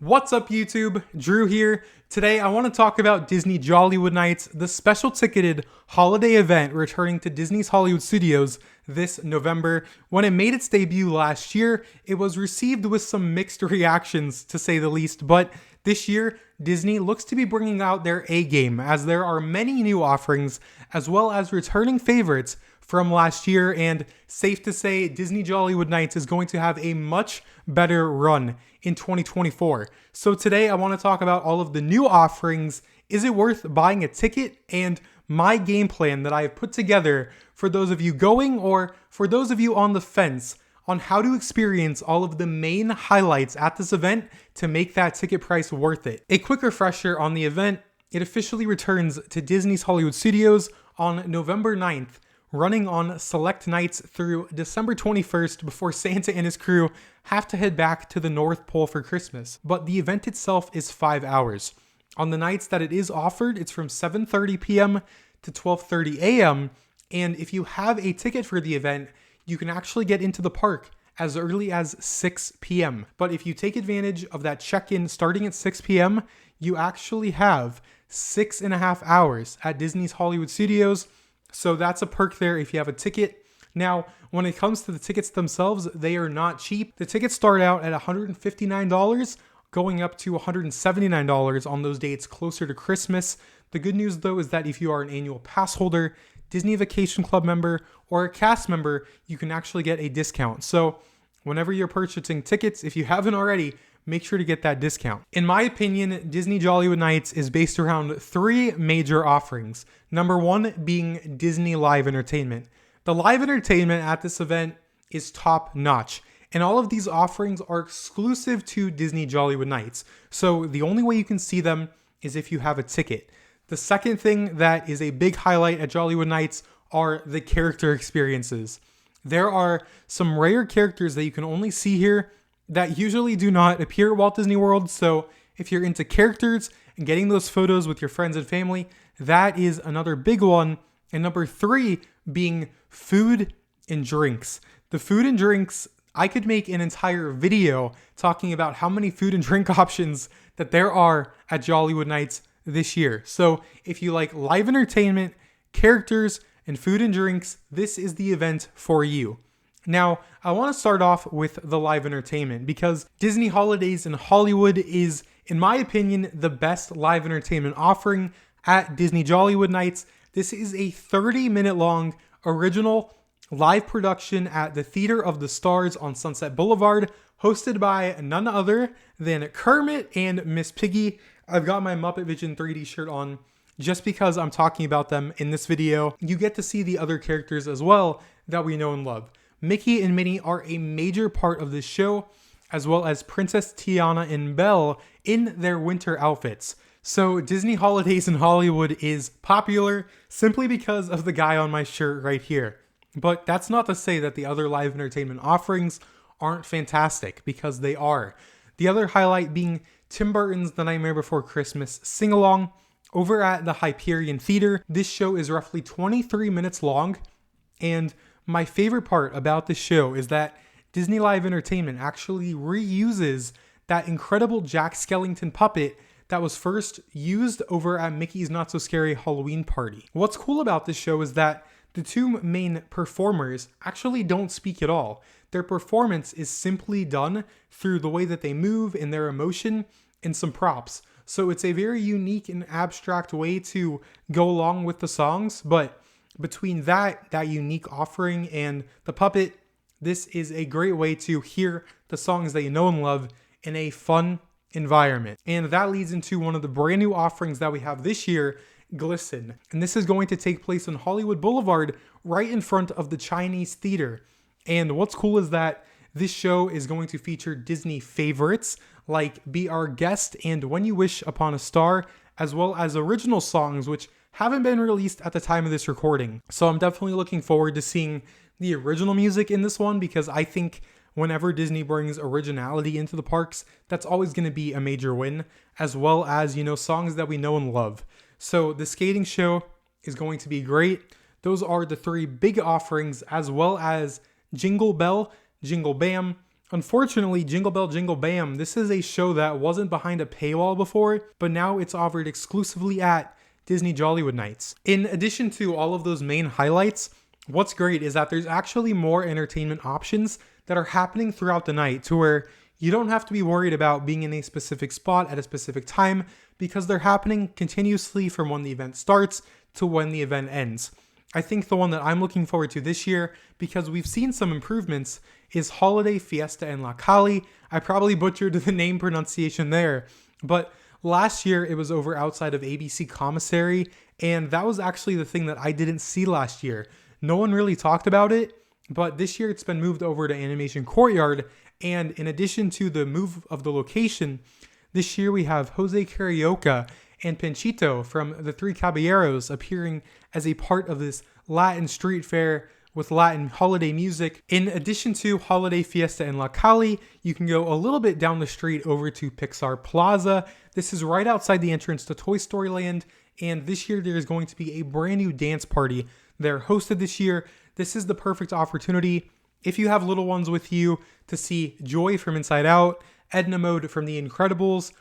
What's up YouTube? Drew here. Today I want to talk about Disney Jollywood Nights, the special ticketed holiday event returning to Disney's Hollywood Studios this November. When it made its debut last year, it was received with some mixed reactions to say the least, but this year Disney looks to be bringing out their A game as there are many new offerings as well as returning favorites from last year, and safe to say Disney Jollywood Nights is going to have a much better run in 2024. So today I want to talk about all of the new offerings, is it worth buying a ticket, and my game plan that I have put together for those of you going or for those of you on the fence on how to experience all of the main highlights at this event to make that ticket price worth it. A quick refresher on the event: it officially returns to Disney's Hollywood Studios on November 9th, running on select nights through December 21st before Santa and his crew have to head back to the North Pole for Christmas. But the event itself is 5 hours. On the nights that it is offered, it's from 7:30 p.m. to 12:30 a.m. And if you have a ticket for the event, you can actually get into the park as early as 6 p.m. But if you take advantage of that check-in starting at 6 p.m., you actually have 6.5 hours at Disney's Hollywood Studios. So that's a perk there if you have a ticket. Now, when it comes to the tickets themselves, they are not cheap. The tickets start out at $159, going up to $179 on those dates closer to Christmas. The good news though is that if you are an annual pass holder, Disney Vacation Club member, or a cast member, you can actually get a discount. So whenever you're purchasing tickets, if you haven't already, make sure to get that discount. In my opinion, Disney Jollywood Nights is based around three major offerings. Number one being Disney Live Entertainment. The live entertainment at this event is top notch, and all of these offerings are exclusive to Disney Jollywood Nights. So the only way you can see them is if you have a ticket. The second thing that is a big highlight at Jollywood Nights are the character experiences. There are some rare characters that you can only see here that usually do not appear at Walt Disney World. So if you're into characters and getting those photos with your friends and family, that is another big one. And number three being food and drinks. The food and drinks, I could make an entire video talking about how many food and drink options that there are at Jollywood Nights this year. So if you like live entertainment, characters, and food and drinks, this is the event for you. Now, I want to start off with the live entertainment because Disney Holidays in Hollywood is, in my opinion, the best live entertainment offering at Disney Jollywood Nights. This is a 30-minute long original live production at the Theater of the Stars on Sunset Boulevard, hosted by none other than Kermit and Miss Piggy. I've got my Muppet Vision 3D shirt on just because I'm talking about them in this video. You get to see the other characters as well that we know and love. Mickey and Minnie are a major part of this show, as well as Princess Tiana and Belle in their winter outfits. So Disney Holidays in Hollywood is popular simply because of the guy on my shirt right here. But that's not to say that the other live entertainment offerings aren't fantastic, because they are. The other highlight being Tim Burton's The Nightmare Before Christmas sing-along over at the Hyperion Theater. This show is roughly 23 minutes long, and my favorite part about this show is that Disney Live Entertainment actually reuses that incredible Jack Skellington puppet that was first used over at Mickey's Not So Scary Halloween Party. What's cool about this show is that the two main performers actually don't speak at all. Their performance is simply done through the way that they move and their emotion and some props. So it's a very unique and abstract way to go along with the songs, but between that unique offering and the puppet, this is a great way to hear the songs that you know and love in a fun environment. And that leads into one of the brand new offerings that we have this year, Glisten. And this is going to take place on Hollywood Boulevard right in front of the Chinese Theater. And what's cool is that this show is going to feature Disney favorites like Be Our Guest and When You Wish Upon a Star, as well as original songs which haven't been released at the time of this recording. So I'm definitely looking forward to seeing the original music in this one, because I think whenever Disney brings originality into the parks, that's always going to be a major win, as well as, songs that we know and love. So the skating show is going to be great. Those are the three big offerings, as well as Jingle Bell, Jingle BAM, Unfortunately, Jingle Bell, Jingle BAM, this is a show that wasn't behind a paywall before, but now it's offered exclusively at Disney Jollywood Nights. In addition to all of those main highlights, what's great is that there's actually more entertainment options that are happening throughout the night to where you don't have to be worried about being in a specific spot at a specific time because they're happening continuously from when the event starts to when the event ends. I think the one that I'm looking forward to this year, because we've seen some improvements, is Holiday Fiesta and La Calle. I probably butchered the name pronunciation there, but last year it was over outside of ABC Commissary, and that was actually the thing that I didn't see last year. No one really talked about it, but this year it's been moved over to Animation Courtyard, and in addition to the move of the location, this year we have Jose Carioca and Panchito from the Three Caballeros appearing as a part of this Latin street fair with Latin holiday music. In addition to Holiday Fiesta and La Calle, you can go a little bit down the street over to Pixar Plaza. This is right outside the entrance to Toy Story Land, and this year there is going to be a brand new dance party they're hosted this year. This is the perfect opportunity if you have little ones with you to see Joy from Inside Out, Edna Mode from The Incredibles,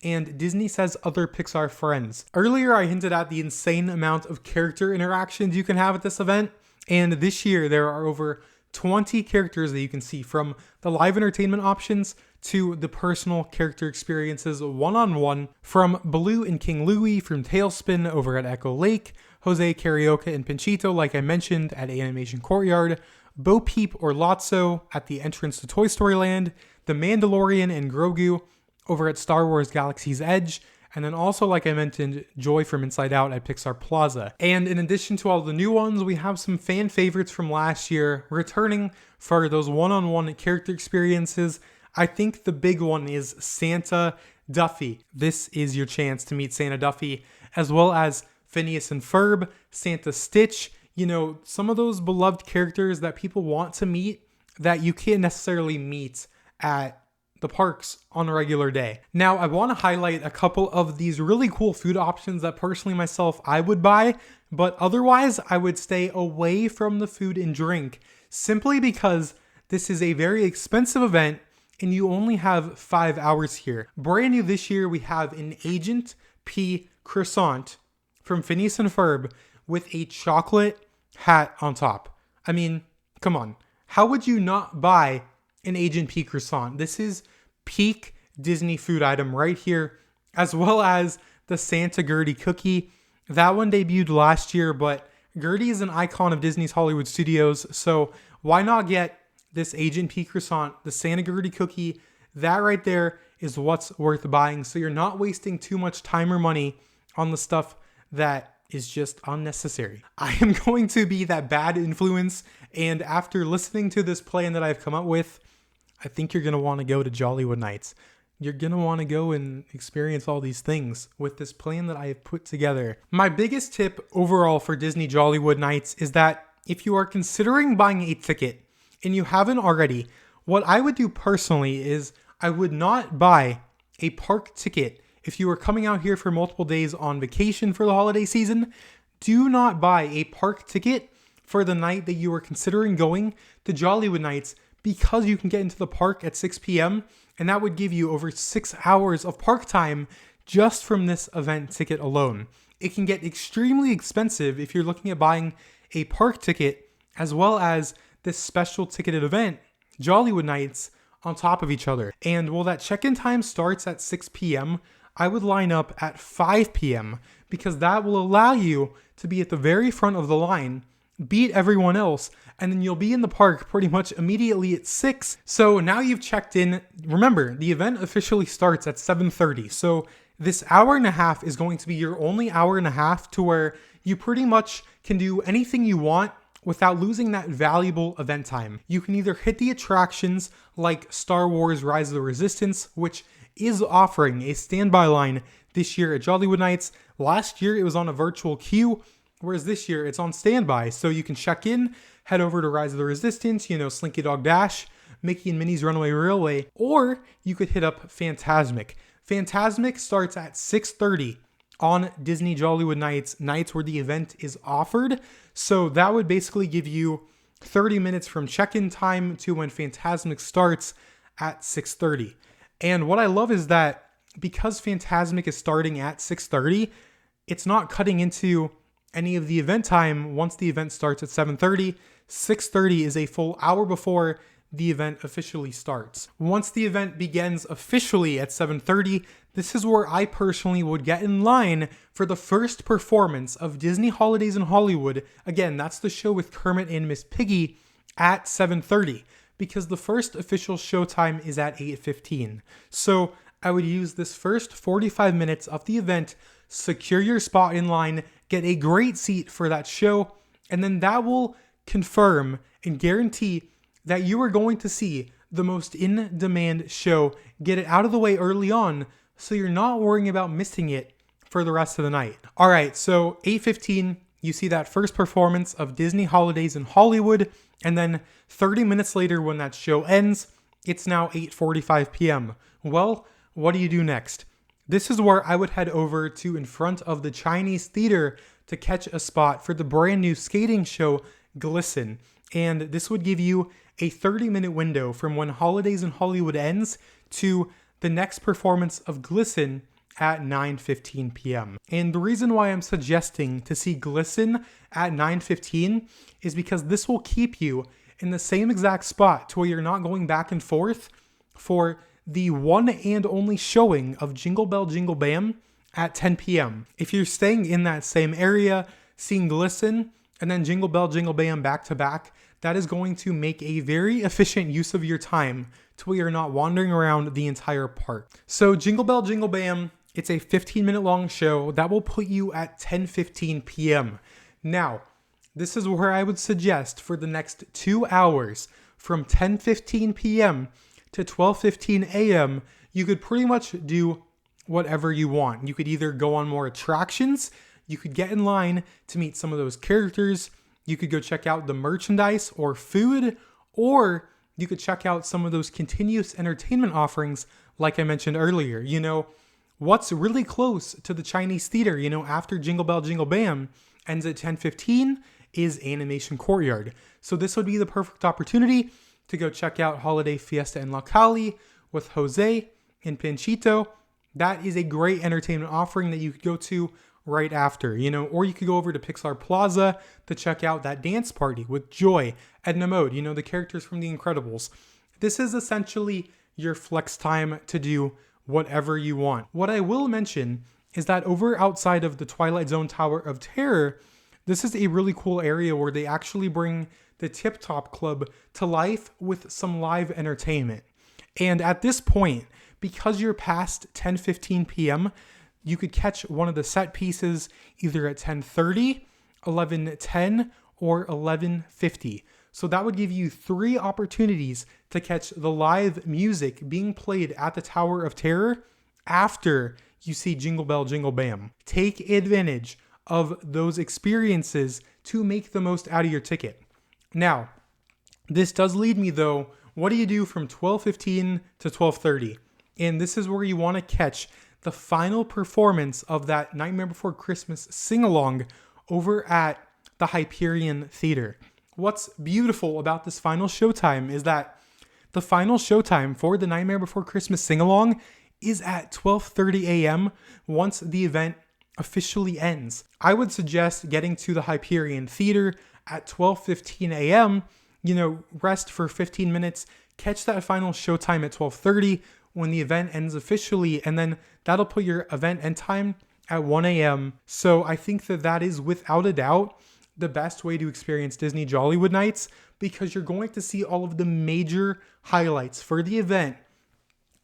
and Disney Says Other Pixar Friends. Earlier, I hinted at the insane amount of character interactions you can have at this event, and this year there are over 20 characters that you can see, from the live entertainment options to the personal character experiences one-on-one, from Baloo and King Louie from Tailspin over at Echo Lake, Jose Carioca and Panchito, like I mentioned, at Animation Courtyard, Bo Peep or Lotso at the entrance to Toy Story Land, The Mandalorian and Grogu over at Star Wars Galaxy's Edge, and then also, like I mentioned, Joy from Inside Out at Pixar Plaza. And in addition to all the new ones, we have some fan favorites from last year returning for those one-on-one character experiences. I think the big one is Santa Duffy. This is your chance to meet Santa Duffy, as well as Phineas and Ferb, Santa Stitch, you know, some of those beloved characters that people want to meet that you can't necessarily meet at the parks on a regular day. Now, I want to highlight a couple of these really cool food options that personally myself I would buy, but otherwise I would stay away from the food and drink simply because this is a very expensive event and you only have 5 hours here. Brand new this year, we have an Agent P croissant from Phineas and Ferb with a chocolate hat on top. I mean, come on. How would you not buy an Agent P croissant? This is peak Disney food item right here, as well as the Santa Gertie cookie. That one debuted last year, but Gertie is an icon of Disney's Hollywood Studios, so why not get this Agent P croissant, the Santa Gertie cookie? That right there is what's worth buying, so you're not wasting too much time or money on the stuff that is just unnecessary. I am going to be that bad influence, and after listening to this plan that I've come up with, I think you're going to want to go to Jollywood Nights. You're going to want to go and experience all these things with this plan that I have put together. My biggest tip overall for Disney Jollywood Nights is that if you are considering buying a ticket and you haven't already, what I would do personally is I would not buy a park ticket. If you are coming out here for multiple days on vacation for the holiday season, do not buy a park ticket for the night that you are considering going to Jollywood Nights, because you can get into the park at 6 p.m. and that would give you over 6 hours of park time just from this event ticket alone. It can get extremely expensive if you're looking at buying a park ticket as well as this special ticketed event, Jollywood Nights, on top of each other. And while that check-in time starts at 6 p.m., I would line up at 5 p.m. because that will allow you to be at the very front of the line, beat everyone else, and then you'll be in the park pretty much immediately at 6. So now you've checked in. Remember, the event officially starts at 7:30. So this hour and a half is going to be your only hour and a half to where you pretty much can do anything you want without losing that valuable event time. You can either hit the attractions like Star Wars Rise of the Resistance, which is offering a standby line this year at Jollywood Nights. Last year it was on a virtual queue, whereas this year it's on standby. So you can check in, head over to Rise of the Resistance, Slinky Dog Dash, Mickey and Minnie's Runaway Railway, or you could hit up Fantasmic. Fantasmic starts at 6:30 on Disney Jollywood Nights, nights where the event is offered. So that would basically give you 30 minutes from check-in time to when Fantasmic starts at 6:30. And what I love is that because Fantasmic is starting at 6:30, it's not cutting into any of the event time once the event starts at 7:30. 6:30 is a full hour before the event officially starts. Once the event begins officially at 7:30, this is where I personally would get in line for the first performance of Disney Holidays in Hollywood. Again, that's the show with Kermit and Miss Piggy at 7:30, because the first official showtime is at 8:15. So I would use this first 45 minutes of the event, secure your spot in line, get a great seat for that show, and then that will confirm and guarantee that you are going to see the most in-demand show. Get it out of the way early on so you're not worrying about missing it for the rest of the night. All right, so 8:15, you see that first performance of Disney Holidays in Hollywood, and then 30 minutes later when that show ends, it's now 8:45 p.m. Well, what do you do next? This is where I would head over to in front of the Chinese theater to catch a spot for the brand new skating show, Glisten. And this would give you a 30-minute window from when Holidays in Hollywood ends to the next performance of Glisten at 9:15 p.m. And the reason why I'm suggesting to see Glisten at 9:15 is because this will keep you in the same exact spot to where you're not going back and forth for the one and only showing of Jingle Bell, Jingle BAM at 10 p.m. If you're staying in that same area, seeing Glisten and then Jingle Bell, Jingle BAM back to back, that is going to make a very efficient use of your time to where you're not wandering around the entire park. So Jingle Bell, Jingle BAM, it's a 15-minute long show that will put you at 10:15 p.m. Now, this is where I would suggest for the next 2 hours from 10:15 p.m. to 12:15 a.m., you could pretty much do whatever you want. You could either go on more attractions, you could get in line to meet some of those characters, you could go check out the merchandise or food, or you could check out some of those continuous entertainment offerings like I mentioned earlier. You know, what's really close to the Chinese theater, you know, after Jingle Bell, Jingle BAM ends at 10:15 is Animation Courtyard. So this would be the perfect opportunity to go check out Holiday Fiesta in La Calle with Jose and Panchito. That is a great entertainment offering that you could go to right after, you know, or you could go over to Pixar Plaza to check out that dance party with Joy, Edna Mode, you know, the characters from The Incredibles. This is essentially your flex time to do whatever you want. What I will mention is that over outside of the Twilight Zone Tower of Terror, this is a really cool area where they actually bring the Tip Top Club to life with some live entertainment. And at this point, because you're past 10:15 p.m., you could catch one of the set pieces either at 10:30, 11:10, or 11:50. So that would give you 3 opportunities to catch the live music being played at the Tower of Terror after you see Jingle Bell, Jingle BAM. Take advantage of those experiences to make the most out of your ticket. Now, this does lead me though, what do you do from 12:15 to 12:30? And this is where you want to catch the final performance of that Nightmare Before Christmas sing-along over at the Hyperion Theater. What's beautiful about this final showtime is that the final showtime for the Nightmare Before Christmas sing-along is at 12:30 a.m. once the event officially ends. I would suggest getting to the Hyperion Theater at 12:15 a.m., you know, rest for 15 minutes, catch that final showtime at 12:30 when the event ends officially, and then that'll put your event end time at 1 a.m. So I think that that is without a doubt the best way to experience Disney Jollywood Nights, because you're going to see all of the major highlights for the event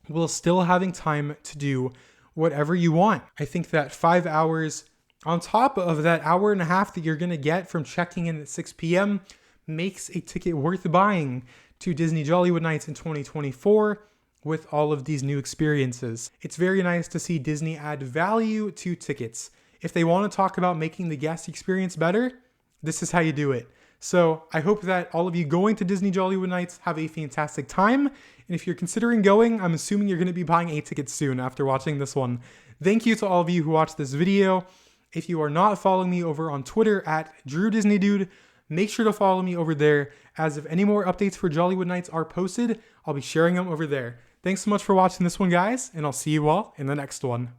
while still having time to do whatever you want. I think that 5 hours on top of that hour and a half that you're going to get from checking in at 6 p.m. makes a ticket worth buying to Disney Jollywood Nights in 2024 with all of these new experiences. It's very nice to see Disney add value to tickets. If they want to talk about making the guest experience better, this is how you do it. So I hope that all of you going to Disney Jollywood Nights have a fantastic time. And if you're considering going, I'm assuming you're going to be buying a ticket soon after watching this one. Thank you to all of you who watched this video. If you are not following me over on Twitter at DrewDisneyDude, make sure to follow me over there, as if any more updates for Jollywood Nights are posted, I'll be sharing them over there. Thanks so much for watching this one, guys, and I'll see you all in the next one.